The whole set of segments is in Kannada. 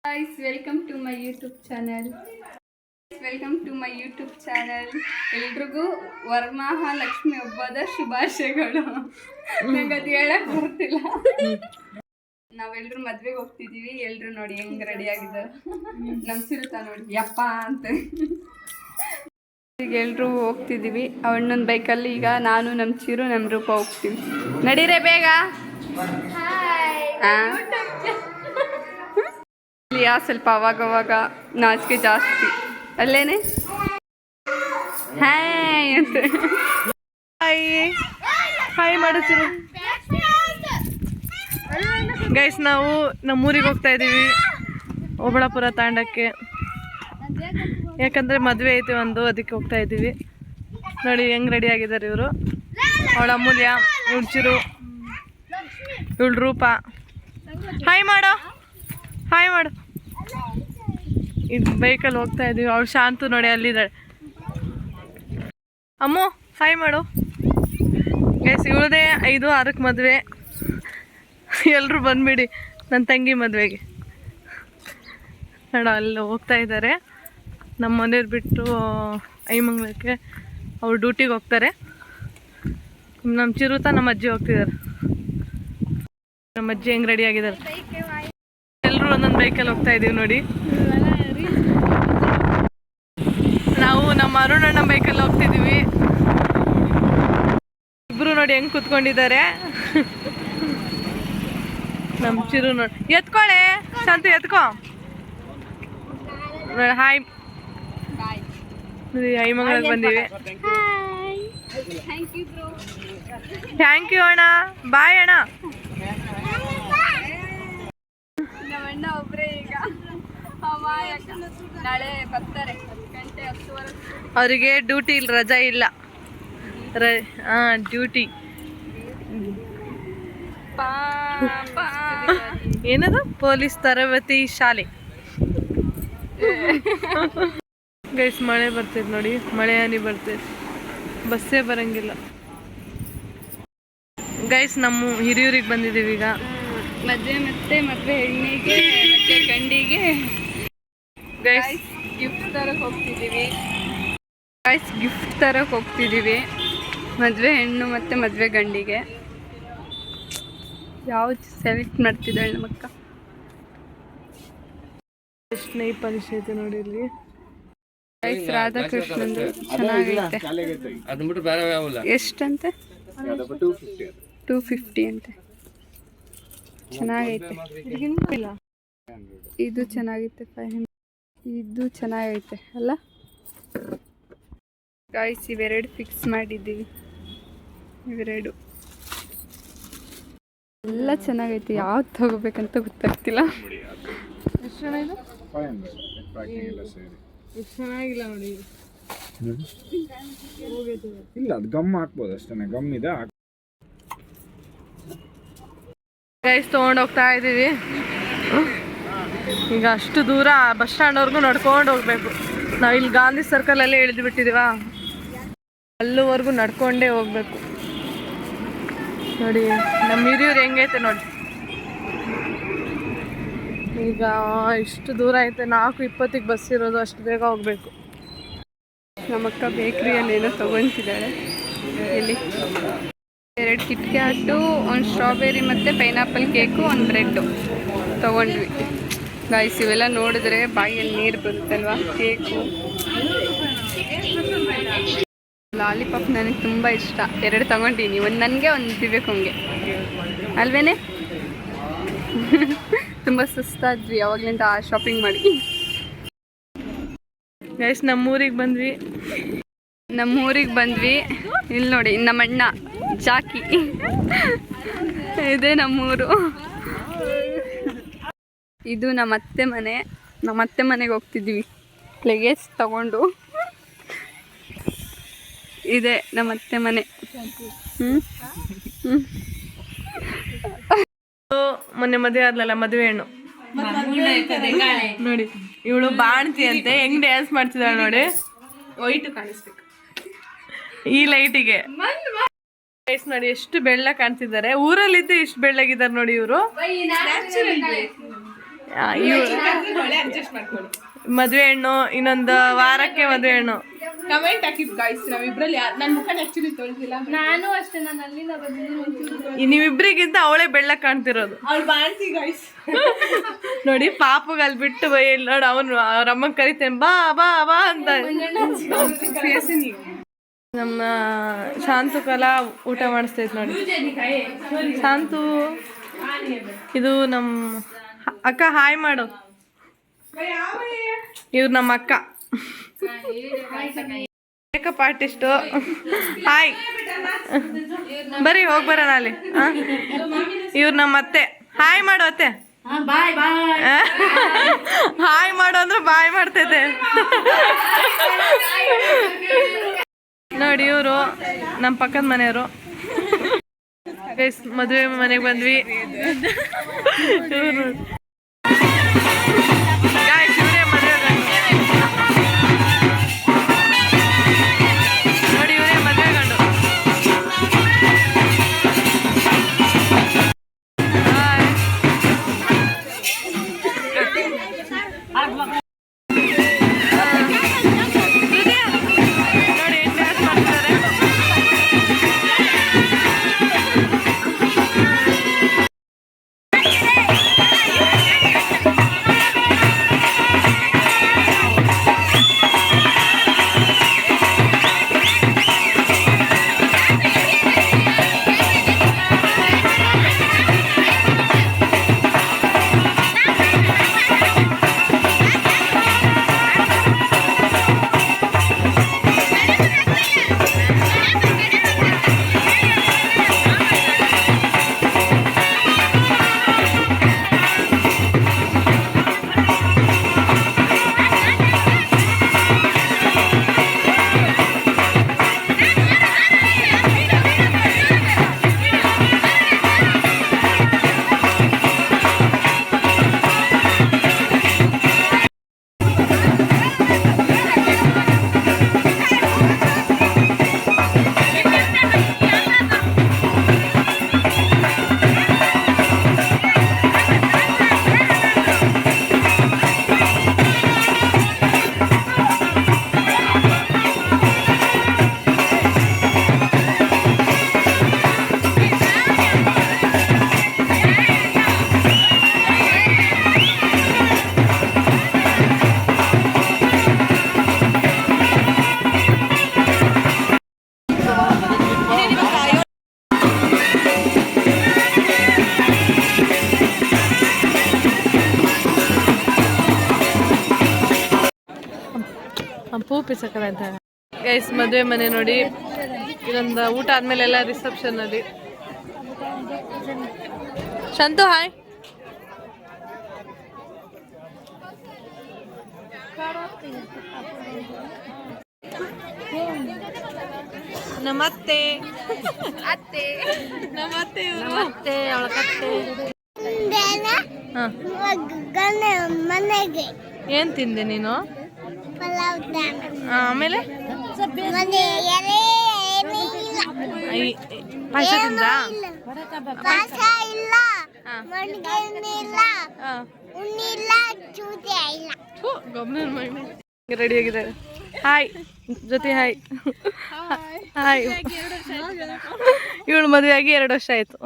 Guys, welcome to my YouTube channel. ಎಲ್ರಿಗೂ ವರಮಹಾಲಕ್ಷ್ಮಿ ಹಬ್ಬದ ಶುಭಾಶಯಗಳು. ನಂಗೆ ಅದು ಹೇಳಕ್ ಬರ್ತಿಲ್ಲ. ನಾವೆಲ್ಲರೂ ಮದ್ವೆಗೆ ಹೋಗ್ತಿದೀವಿ. ಎಲ್ರು ನೋಡಿ ಹೆಂಗ್ ರೆಡಿ ಆಗಿದ್ದಾರೆ. ನಮ್ ಸಿರುತಾ ನೋಡಿ ಯಪ್ಪ ಅಂತ. ಈಗ ಎಲ್ರು ಹೋಗ್ತಿದೀವಿ ಅಣ್ಣನ ಬೈಕಲ್ಲಿ. ಈಗ ನಾನು ನಮ್ಮ ಚಿರು ನಮ್ಮ ರೂಪ ಹೋಗ್ತೀವಿ. ನಡೀರೆ ಬೇಗ. ಸ್ವಲ್ಪ ಅವಾಗವಾಗ ನಾಚಿಕೆ ಜಾಸ್ತಿ ಅಲ್ಲೇನೆ. ಹಾಯ್ ಅಂತ ಹಾಯ್ ಮಾಡುತ್ತೀರಿ ಗೈಸ್. ನಾವು ನಮ್ಮೂರಿಗೆ ಹೋಗ್ತಾ ಇದ್ದೀವಿ, ಓಬಳಾಪುರ ತಾಂಡಕ್ಕೆ. ಯಾಕಂದರೆ ಮದುವೆ ಐತಿ ಒಂದು, ಅದಕ್ಕೆ ಹೋಗ್ತಾ ಇದ್ದೀವಿ. ನೋಡಿ ಹೆಂಗೆ ರೆಡಿ ಆಗಿದ್ದಾರೆ ಇವರು. ಅವಳ ಅಮೂಲ್ಯ, ಇವಳು ಚಿರು, ಇವಳು ರೂಪ. ಹಾಯ್ ಮಾಡು, ಹಾಯ್ ಮಾಡು. ಇದು ಬೈಕಲ್ಲಿ ಹೋಗ್ತಾ ಇದ್ದೀವಿ. ಅವಳು ಶಾಂತು ನೋಡಿ ಅಲ್ಲಿದ್ದಾಳೆ. ಅಮ್ಮು ಹಾಯ್ ಮಾಡು. ಗೈಸ್ ಇವಳದೇ 5-6ಕ್ಕೆ ಮದುವೆ. ಎಲ್ಲರೂ ಬಂದುಬಿಡಿ ನನ್ನ ತಂಗಿ ಮದುವೆಗೆ. ನೋಡ ಅಲ್ಲಿ ಹೋಗ್ತಾ ಇದ್ದಾರೆ. ನಮ್ಮ ಮನೆಯವ್ರು ಬಿಟ್ಟು ಐಮಂಗ್ಲಕ್ಕೆ ಅವ್ರು ಡ್ಯೂಟಿಗೆ ಹೋಗ್ತಾರೆ. ನಮ್ಮ ಚಿರುತಾ ನಮ್ಮ ಅಜ್ಜಿ ಹೋಗ್ತಿದ್ದಾರೆ. ನಮ್ಮ ಅಜ್ಜಿ ಹೆಂಗೆ ರೆಡಿ ಆಗಿದ್ದಾರೆ. ಎಲ್ಲರೂ ಒಂದೊಂದು ಬೈಕಲ್ಲಿ ಹೋಗ್ತಾ ಇದ್ದೀವಿ ನೋಡಿ. ನಾವು ನಮ್ಮ ಅರುಣಣ್ಣ ಬೈಕಲ್ಲಿ ಹೋಗ್ತಿದ್ದೀವಿ. ಇಬ್ರು ನೋಡಿ ಹೆಂಗೆ ಕೂತ್ಕೊಂಡಿದ್ದಾರೆ. ನಮ್ಮ ಚಿರು ನೋಡಿ ಎತ್ಕೊಳೆ ಶಾಂತಿ, ಎತ್ಕೊ ನೋಡಿ. ಹಾಯ್ ನೋಡಿ, ಐಮಂಗ್ಳಕ್ಕೆ ಬಂದೀವಿ. ಥ್ಯಾಂಕ್ ಯು ಅಣ್ಣ, ಬಾಯ್ ಅಣ್ಣ. ನಮ್ಮಣ್ಣ ಒಬ್ಬರೇ ಈಗ. ನಾಳೆ ಬರ್ತಾರೆ 10 ಗಂಟೆ 10:30. ಅವರಿಗೆ ಡ್ಯೂಟಿ ಇಲ್ಲ, ರಜಾ ಇಲ್ಲ. ಡ್ಯೂಟಿ ಏನದು, ಪೊಲೀಸ್ ತರಬೇತಿ ಶಾಲೆ. ಗೈಸ್ ಮಳೆ ಬರ್ತೈತೆ ನೋಡಿ, ಮಳೆ ಹನಿ ಬರ್ತೈತೆ, ಬಸ್ಸೇ ಬರಂಗಿಲ್ಲ. ಗೈಸ್ ನಮ್ಮ ಹಿರಿಯೂರಿಗೆ ಬಂದಿದ್ದೀವಿ ಈಗ. ಮದುವೆ ಮದುವೆ ಹೆಣ್ಣಿಗೆ ಮತ್ತೆ ಗಂಡಿಗೆ ಗೈಸ್ ಗಿಫ್ಟ್ ತರಕ್ಕೆ ಹೋಗ್ತಿದ್ದೀವಿ. ಮದುವೆ ಹೆಣ್ಣು ಮತ್ತು ಮದುವೆ ಗಂಡಿಗೆ ಯಾವ್ದು ಸೆಲೆಕ್ಟ್ ಮಾಡ್ತಿದ್ದಾಳೆ ನಮ್ಮಕ್ಕ. ಎಷ್ಟು ನೈ ಪರಿಸ್ಥಿತಿ ನೋಡಿ ಇಲ್ಲಿ. ಗೈಸ್ ರಾಧಾಕೃಷ್ಣಂದು ಚೆನ್ನಾಗೈತೆ. ಎಷ್ಟಂತೆ? 250 ಅಂತೆ. ಚೆನ್ನಾಗೈತೆ. ಇದು ಚೆನ್ನಾಗೈತೆ 500. ಇದು ಚೆನ್ನಾಗೈತೆ ಅಲ್ಲ ಗಾಯ್ಸ್. ಇವೆರಡು ಫಿಕ್ಸ್ ಮಾಡಿದ್ದೀವಿ. ಇವೆರಡು ಎಲ್ಲ ಚೆನ್ನಾಗೈತೆ. ಯಾವ್ದು ತಗೋಬೇಕಂತ ಗೊತ್ತಾಗ್ತಿಲ್ಲ. ಎಷ್ಟು ಚೆನ್ನಾಗಿದೆ, ಎಷ್ಟು ಚೆನ್ನಾಗಿಲ್ಲ ನೋಡಿ. ಇಲ್ಲ ಅದು ಗಮ್ ಹಾಕ್ಬೋದು ಅಷ್ಟೇ, ಗಮ್ ಇದೆ. ಗೈಸ್ ತೊಗೊಂಡು ಹೋಗ್ತಾ ಇದ್ದೀವಿ. ಈಗ ಅಷ್ಟು ದೂರ ಬಸ್ ಸ್ಟ್ಯಾಂಡ್ವರೆಗೂ ನಡ್ಕೊಂಡು ಹೋಗ್ಬೇಕು. ನಾವು ಇಲ್ಲಿ ಗಾಂಧಿ ಸರ್ಕಲಲ್ಲೇ ಇಳಿದು ಬಿಟ್ಟಿದ್ದೀವ, ಅಲ್ಲಿವರೆಗೂ ನಡ್ಕೊಂಡೇ ಹೋಗ್ಬೇಕು. ನೋಡಿ ನಮ್ಮ ಹಿರಿಯೂರು ಹೆಂಗೈತೆ ನೋಡಿ. ಈಗ ಇಷ್ಟು ದೂರ ಐತೆ, 4:20ಕ್ಕೆ ಬಸ್ ಇರೋದು, ಅಷ್ಟು ಬೇಗ ಹೋಗ್ಬೇಕು. ನಮ್ಮಕ್ಕ ಬೇಕ್ರಿಯಲ್ಲಿ ಏನೋ ತೊಗೊತಿದ್ದಾಳೆ. ಇಲ್ಲಿ 2 ಕಿಟ್ಕ್ಯಾಟು, 1 ಸ್ಟ್ರಾಬೆರಿ ಮತ್ತು ಪೈನಾಪಲ್ ಕೇಕು, 1 ಬ್ರೆಡ್ಡು ತೊಗೊಂಡ್ವಿ. ಗಾಯ್ಸ್ ಇವೆಲ್ಲ ನೋಡಿದ್ರೆ ಬಾಯಲ್ಲಿ ನೀರು ಬರುತ್ತಲ್ವ. ಕೇಕು, ಲಾಲಿಪಾಪ್ ನನಗೆ ತುಂಬ ಇಷ್ಟ. 2 ತೊಗೊಂಡಿನಿ. ಒಂದು ನನಗೆ, ಒಂದು ದಿವ್ಯಕ್ಕಂಗೆ ಅಲ್ವೇನೆ. ತುಂಬ ಸುಸ್ತಾದ್ವಿ ಅವಾಗಲಿಂದ ಶಾಪಿಂಗ್ ಮಾಡಿ. ಗೈಸ್ ನಮ್ಮೂರಿಗೆ ಬಂದ್ವಿ. ಇಲ್ಲಿ ನೋಡಿ ನಮ್ಮಣ್ಣ ಜಾಕಿ, ಇದೇ ನಮ್ಮೂರು. ಇದು ನಮ್ಮ ಅತ್ತೆ ಮನೆಗೆ ಹೋಗ್ತಿದ್ವಿ ಲಗೇಜ್ ತಗೊಂಡು. ಇದೆ ನಮ್ಮ ಅತ್ತೆ ಮನೆ. ಮೊನ್ನೆ ಮದುವೆ ಆದ್ಲಲ್ಲ, ಮದುವೆ ಹೆಣ್ಣು ನೋಡಿ. ಇವಳು ಬಾಣ್ತಿ ಅಂತೆ, ಹೆಂಗ್ ಡ್ಯಾನ್ಸ್ ಮಾಡ್ತಿದ್ದಾಳೆ ನೋಡಿ. ವೈಟ್ ಕಾಣಿಸ್ಬೇಕು ಈ ಲೈಟಿಗೆ. ನೋಡಿ ಎಷ್ಟು ಬೆಳ್ಳ ಕಾಣ್ತಿದ್ದಾರೆ. ಊರಲ್ಲಿದ್ದು ಇಷ್ಟು ಬೆಳ್ಳಗಿದ್ದಾರೆ ನೋಡಿ ಇವರು. ಮದುವೆ ಹೆಣ್ಣು, ಇನ್ನೊಂದು ವಾರಕ್ಕೆ ಮದುವೆ ಹೆಣ್ಣು. ಕಮೆಂಟ್ ಹಾಕಿ ಗಾಯ್ಸ್, ನಾವಿಬ್ರಲ್ಲಿ ನನ್ನ ಮುಖನ ಆಕ್ಚುಲಿ ತೊಳೆದಿಲ್ಲ. ನಾನು ಅಷ್ಟೇ, ನಾನು ಅಲ್ಲಿಂದ ಬಂದಿದ್ದೀನಿ. ನೀವಿಬ್ರಿಗಿಂತ ಅವಳೇ ಬೆಳ್ಳಕ್ ಕಾಣ್ತಿರೋದು. ಅವ್ಳು ಬಾಣ್ಸಿ ಗಾಯ್ಸ್. ನೋಡಿ ಪಾಪುಗೆ ಅಲ್ಲಿ ಬಿಟ್ಟು ಬೈ ನೋಡಿ, ಅವನು ಅವ್ರ ಅಮ್ಮನ ಕರಿತೇನೆ ಬಾ ಬಾ ಬಾ ಅಂತ. ನಮ್ಮ ಶಾಂತು ಕಲಾ ಊಟ ಮಾಡಿಸ್ತೈತೆ ನೋಡಿ. ಶಾಂತು, ಇದು ನಮ್ಮ ಅಕ್ಕ, ಹಾಯ್ ಮಾಡು. ಇವ್ರು ನಮ್ಮ ಅಕ್ಕ, ಮೇಕಪ್ ಆರ್ಟಿಸ್ಟು. ಹಾಯ್, ಬರೀ ಹೋಗಿ ಬರೋಣ ಅಲ್ಲಿ. ಇವ್ರು ನಮ್ಮ ಅತ್ತೆ. ಹಾಯ್ ಮಾಡು ಅತ್ತೆ. ಹಾಯ್ ಮಾಡು ಅಂದ್ರೆ ಬಾಯ್ ಮಾಡ್ತೈತೆ ನೋಡಿ. ಇವರು ನಮ್ಮ ಪಕ್ಕದ ಮನೆಯವರು. ಮದುವೆ ಮನೆಗೆ ಬಂದ್ವಿ. ಇವರು ಇವರೇ ಮದುವೆ ನೋಡಿ, ಇವರೇ ಮದುವೆ ಗಂಡು. ಪೂ ಪಿಸಕರ ಅಂತ ಗೈಸ್. ಮದುವೆ ಮನೆ ನೋಡಿ. ಇದೊಂದು ಊಟ ಆದ್ಮೇಲೆ ಎಲ್ಲ ರಿಸೆಪ್ಷನ್ ಅಲ್ಲಿ. ಶಾಂತು ಹಾಯ್. ನಮಸ್ತೆ ಅತ್ತೆ. ನಮಸ್ತೆ. ಮತ್ತೆ ಅವಳ ಕತ್ತೆ. ಮನೆಗೆ ಏನ್ ತಿಂದೆ ನೀನು? ಆಮೇಲೆ ಪಾಯಸ ತಿಂದ? ರೆಡಿ ಆಗಿದ್ದಾರೆ. ಹಾಯ್ ಜೊತೆ ಹಾಯ್. ಹಾಯ್. ಇವಳು ಮದುವೆ ಆಗಿ 2 ವರ್ಷ ಆಯ್ತು.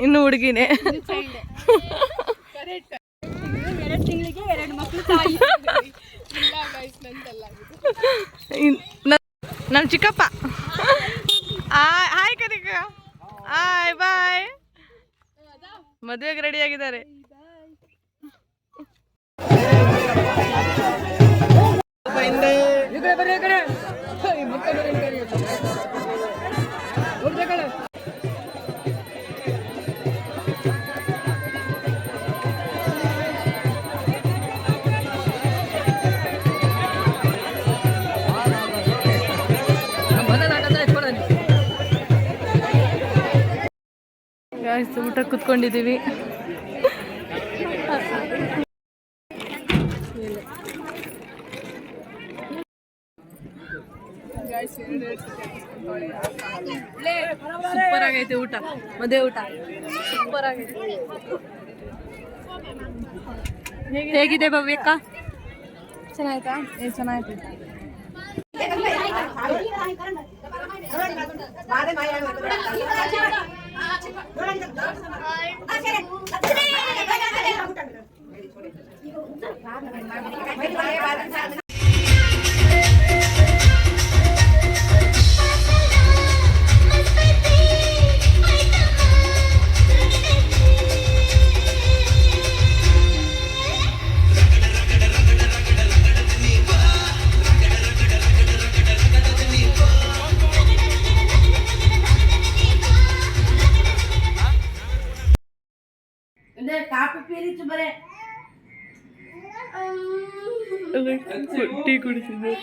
ಇನ್ನು ಹುಡುಗಿನೇ. ನಮ್ಮ ಚಿಕ್ಕಪ್ಪ. ಹಾಯ್ ಕನಿಕ. Hi bye. ಮದುವೆಗೆ ರೆಡಿ ಆಗಿದ್ದಾರೆ. ಊಟ ಕುತ್ಕೊಂಡಿದ್ದೀವಿ. ಸೂಪರ್ ಆಗೈತೆ ಊಟ. ಮದುವೆ ಊಟ ಸೂಪರ್ ಆಗೈತೆ. ಹೇಗಿದೆ ಭವ್ಯಕ್ಕ? ಚೆನ್ನಾಯ್ತಾ? ಚೆನ್ನಾಯ್ತು. ಟೀ ಕುಡಿಸಿದ್ದೆ.